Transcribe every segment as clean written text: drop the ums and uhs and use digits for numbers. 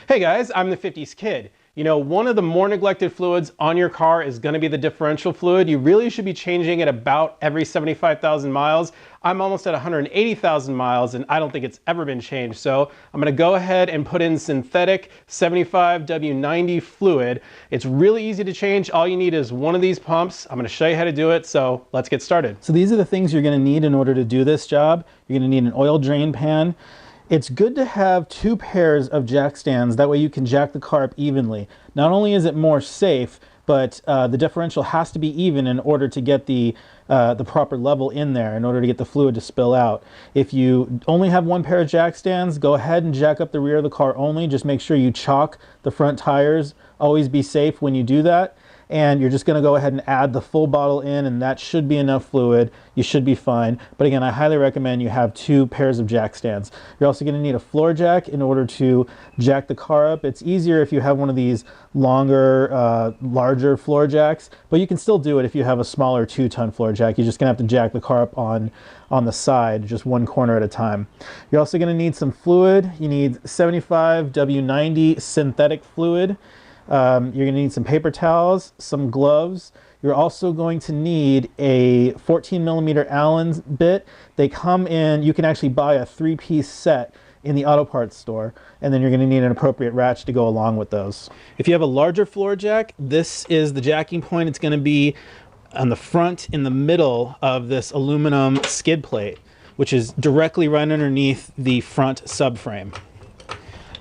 Hey guys, I'm the 50s kid. You know, one of the more neglected fluids on your car is going to be the differential fluid. You really should be changing it about every 75,000 miles. I'm almost at 180,000 miles and I don't think it's ever been changed. So I'm going to go ahead and put in synthetic 75W90 fluid. It's really easy to change. All you need is one of these pumps. I'm going to show you how to do it. So let's get started. So these are the things you're going to need in order to do this job. You're going to need an oil drain pan. It's good to have two pairs of jack stands. That way you can jack the car up evenly. Not only is it more safe, but the differential has to be even in order to get the proper level in there, in order to get the fluid to spill out. If you only have one pair of jack stands, go ahead and jack up the rear of the car only. Just make sure you chock the front tires. Always be safe when you do that. And you're just going to go ahead and add the full bottle in, and that should be enough fluid. You should be fine. But again, I highly recommend you have two pairs of jack stands. You're also going to need a floor jack in order to jack the car up. It's easier if you have one of these longer, larger floor jacks, but you can still do it if you have a smaller 2-ton floor jack. You're just going to have to jack the car up on the side, just one corner at a time. You're also going to need some fluid. You need 75W90 synthetic fluid. You're going to need some paper towels, some gloves. You're also going to need a 14mm Allen bit. They come in, you can actually buy a 3-piece set in the auto parts store, and then you're going to need an appropriate ratchet to go along with those. If you have a larger floor jack, this is the jacking point. It's going to be on the front in the middle of this aluminum skid plate, which is directly right underneath the front subframe.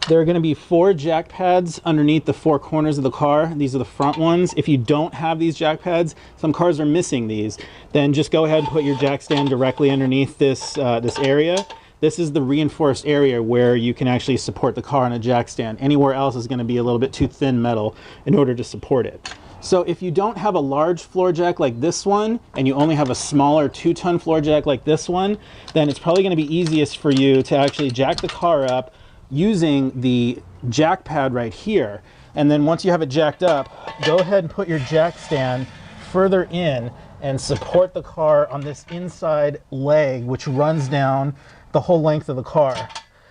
There are going to be 4 jack pads underneath the 4 corners of the car. These are the front ones. If you don't have these jack pads, some cars are missing these, then just go ahead and put your jack stand directly underneath this area. This is the reinforced area where you can actually support the car on a jack stand. Anywhere else is going to be a little bit too thin metal in order to support it. So if you don't have a large floor jack like this one, and you only have a smaller 2-ton floor jack like this one, then it's probably going to be easiest for you to actually jack the car up using the jack pad right here. And then once you have it jacked up, go ahead and put your jack stand further in and support the car on this inside leg, which runs down the whole length of the car.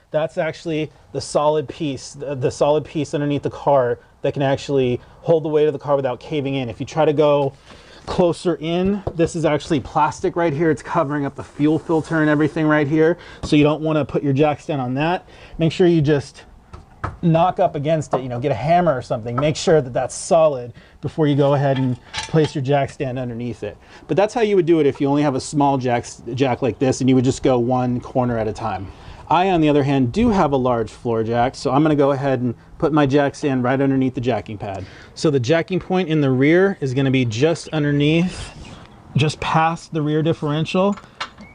That's actually the solid piece, the solid piece underneath the car that can actually hold the weight of the car without caving in. If you try to go closer in, this is actually plastic right here. It's covering up the fuel filter and everything right here. So you don't want to put your jack stand on that. Make sure you just knock up against it, you know, get a hammer or something. Make sure that that's solid before you go ahead and place your jack stand underneath it. But that's how you would do it if you only have a small jack like this, and you would just go one corner at a time. I, on the other hand, do have a large floor jack, so I'm going to go ahead and put my jack stand right underneath the jacking pad. So the jacking point in the rear is going to be just underneath, just past the rear differential.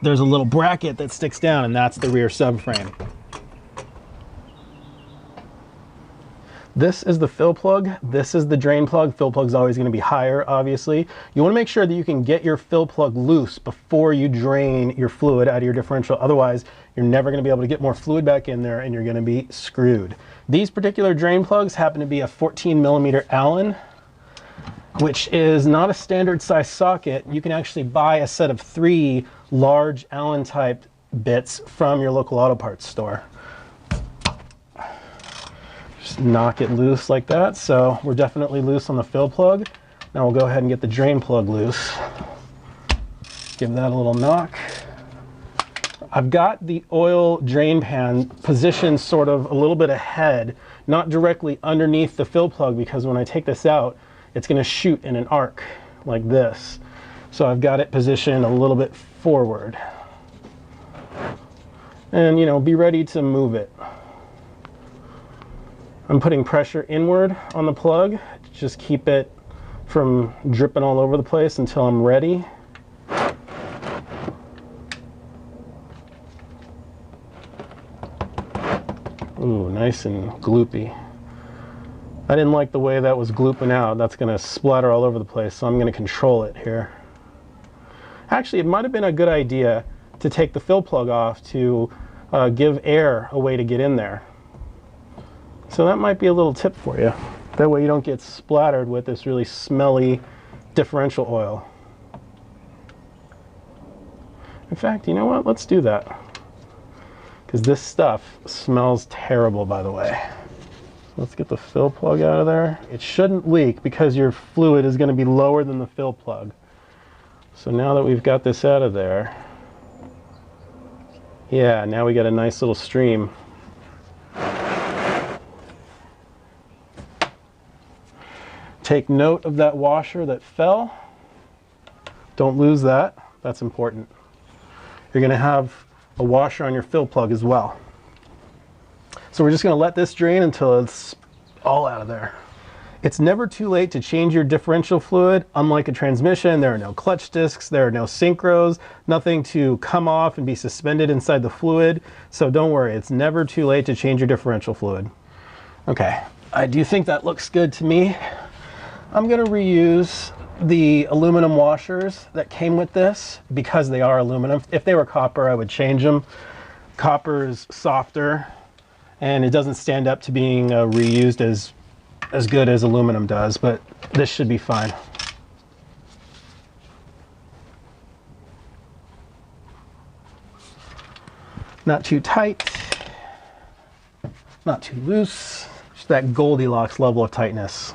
There's a little bracket that sticks down, and that's the rear subframe. This is the fill plug. This is the drain plug. Fill plug is always going to be higher, obviously. You want to make sure that you can get your fill plug loose before you drain your fluid out of your differential. Otherwise, you're never going to be able to get more fluid back in there, and you're going to be screwed. These particular drain plugs happen to be a 14mm Allen, which is not a standard size socket. You can actually buy a set of 3 large Allen type bits from your local auto parts store. Just knock it loose like that. So we're definitely loose on the fill plug. Now we'll go ahead and get the drain plug loose. Give that a little knock. I've got the oil drain pan positioned sort of a little bit ahead, not directly underneath the fill plug, because when I take this out, it's going to shoot in an arc like this. So I've got it positioned a little bit forward. And, you know, be ready to move it. I'm putting pressure inward on the plug to just keep it from dripping all over the place until I'm ready. Ooh, nice and gloopy. I didn't like the way that was glooping out. That's going to splatter all over the place, so I'm going to control it here. Actually, it might have been a good idea to take the fill plug off to give air a way to get in there. So that might be a little tip for you. That way you don't get splattered with this really smelly differential oil. In fact, you know what? Let's do that. Because this stuff smells terrible, by the way. Let's get the fill plug out of there. It shouldn't leak because your fluid is going to be lower than the fill plug. So now that we've got this out of there, yeah, now we got a nice little stream. Take note of that washer that fell. Don't lose that. That's important. You're going to have a washer on your fill plug as well. So we're just going to let this drain until it's all out of there. It's never too late to change your differential fluid. Unlike a transmission, there are no clutch discs, there are no synchros, nothing to come off and be suspended inside the fluid. So don't worry, it's never too late to change your differential fluid. Okay, I do think that looks good to me. I'm going to reuse the aluminum washers that came with this because they are aluminum. If they were copper, I would change them. Copper is softer and it doesn't stand up to being reused as good as aluminum does, but this should be fine. Not too tight, not too loose, just that Goldilocks level of tightness.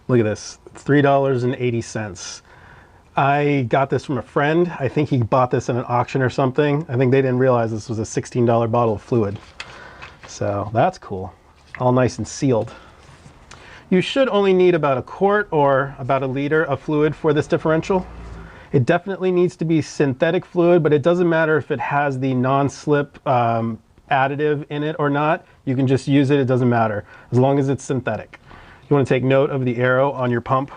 Look at this, $3.80. I got this from a friend. I think he bought this at an auction or something. I think they didn't realize this was a $16 bottle of fluid. So that's cool. All nice and sealed. You should only need about a quart or about a liter of fluid for this differential. It definitely needs to be synthetic fluid, but it doesn't matter if it has the non-slip additive in it or not. You can just use it, it doesn't matter, as long as it's synthetic. You want to take note of the arrow on your pump.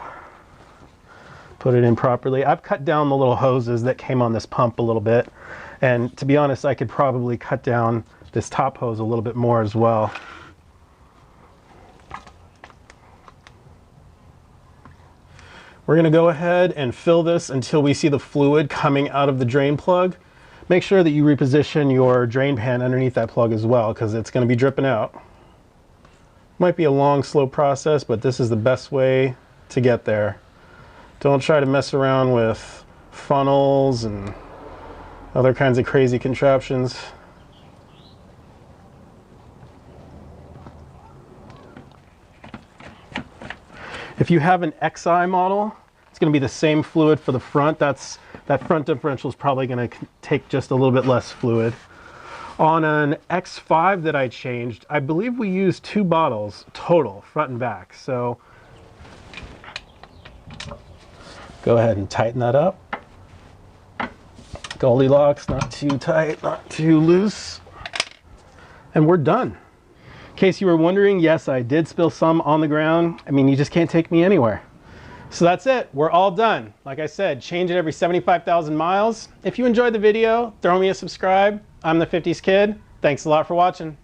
Put it in properly. I've cut down the little hoses that came on this pump a little bit. And to be honest, I could probably cut down this top hose a little bit more as well. We're going to go ahead and fill this until we see the fluid coming out of the drain plug. Make sure that you reposition your drain pan underneath that plug as well, because it's going to be dripping out. Might be a long, slow process, but this is the best way to get there. Don't try to mess around with funnels and other kinds of crazy contraptions. If you have an XI model, it's going to be the same fluid for the front. That front differential is probably going to take just a little bit less fluid. On an X5 that I changed, I believe we used 2 bottles total, front and back. So go ahead and tighten that up. Goldilocks, not too tight, not too loose. And we're done. In case you were wondering, yes, I did spill some on the ground. I mean, you just can't take me anywhere. So that's it. We're all done. Like I said, change it every 75,000 miles. If you enjoyed the video, throw me a subscribe. I'm the 50s Kid. Thanks a lot for watching.